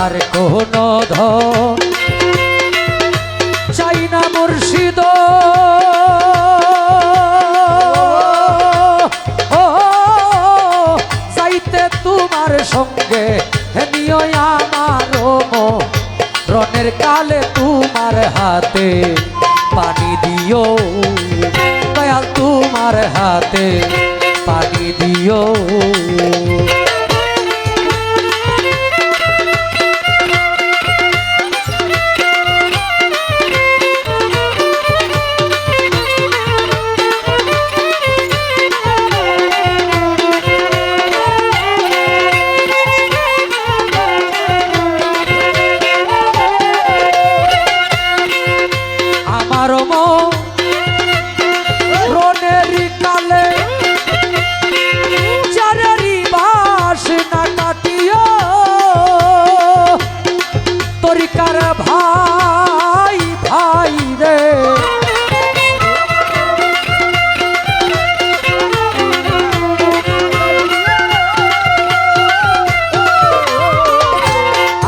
আর কোনো ধন চাই না মুর্শিদ ও যাইতে তোমার সঙ্গে নিও আমার রনের কালে তোমার হাতে পানি দিও দয়াল তোমার হাতে পানি দিও ভাই ভাই রে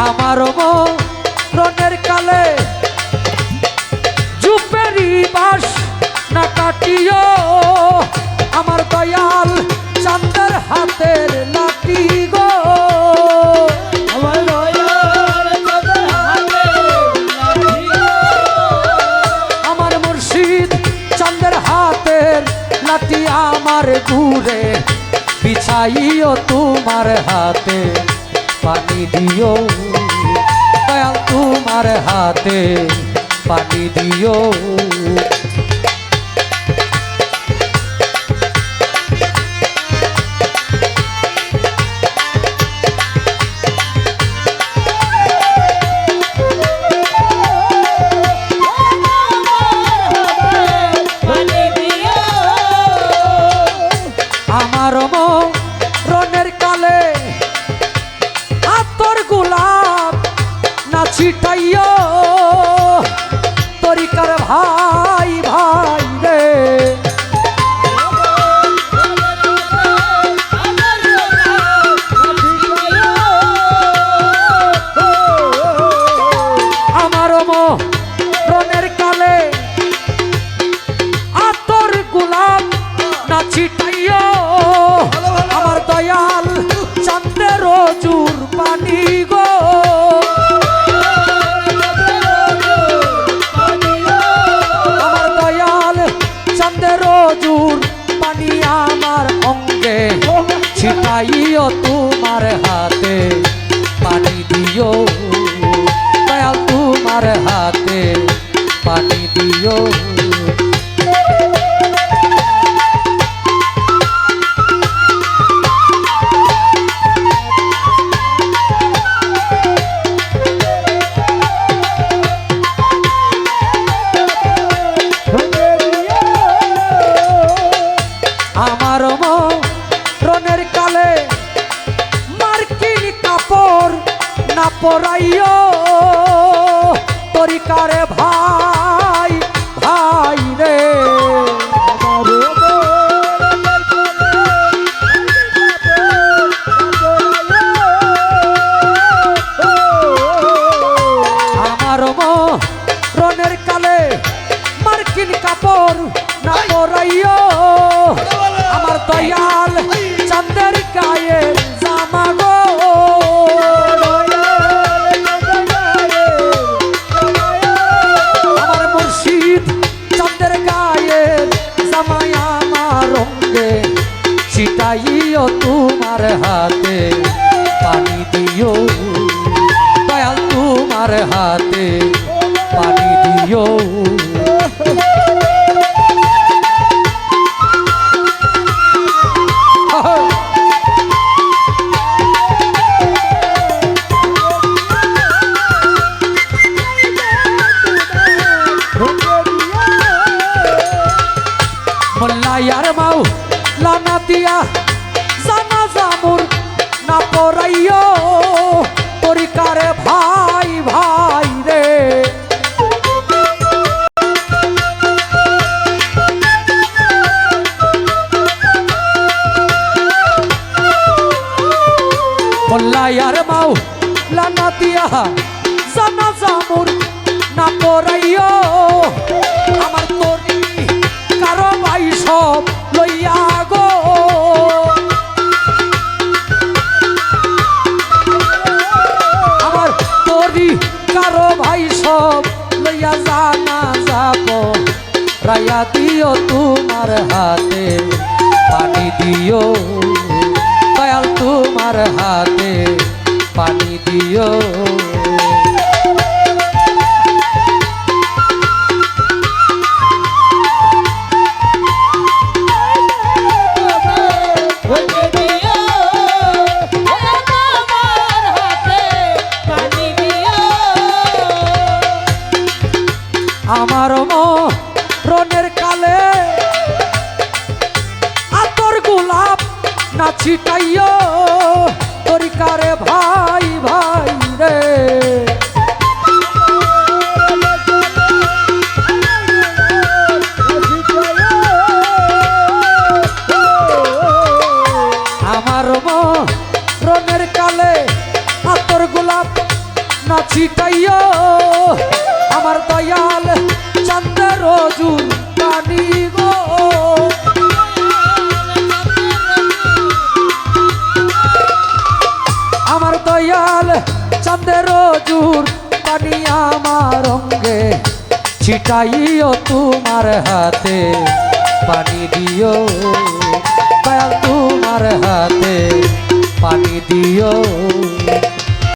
আমার মরণের কালে জুপেরি বাস না কাটিও আমার দয়াল চাঁদের হাতের লাঠি গো লাঠি আমার ঘুরে বিছাইও তোমার হাতে পানি দিও দয়াল তোমার হাতে পানি দিও আমার মরণের কালে আতর গোলাপ না ছিটাইও তরিকার ভাই ভাই রে আমার মরণের কালে আতর গোলাপ না ছিটাইও আমার দয়াল চাঁদের রজুর পানি গো আমার দয়াল চাঁদের রজুর পানি আমার অঙ্গে ছিটাইও তোমার হাতে পানি দিও দয়াল তোমার হাতে পানি দিও আমার মরণের কালে মার্কিন কাপড় না পরাইও তরিকারে ভাই ভাই রে আমার মরণের কালে মার্কিন কাপড় না পরাইও আমার দয়াল চাঁদের গায়ে জামা গো আমার মুর্শিদ চাঁদের গায়ে জামাই আমার রঙে ছিটাইও তোমার হাতে পানি দিও দয়াল তোমার হাতে পানি দিও মোল্লায়ার মাও লানা দিয়া জানা জামুর না পরাইও তরিকারে ভাই ভাই রে মোল্লায়ার মাও লানা দিয়া জানাজা মোর না পড়াইও আমার তরি কারো ভাই সব লইয়া গো আমার তরি কারো ভাই সব লইয়া জানাজা রাইয়া দিও তোমার হাতে পানি দিও দয়াল তোমার হাতে পানি দিও আমার মরণের কালে আতর গোলাপ না ছিটাইও তরিকারে ভাই ভাই রে আমার মরণের কালে আতর গোলাপ না ছিটাইও আমার দয়াল চন্দ্র রজুর পানি গো আমার দয়াল চন্দ্র রজুর পানি আমার অঙ্গে ছিটাইও তোমার হাতে পানি দিও দয়াল তোমার হাতে পানি দিও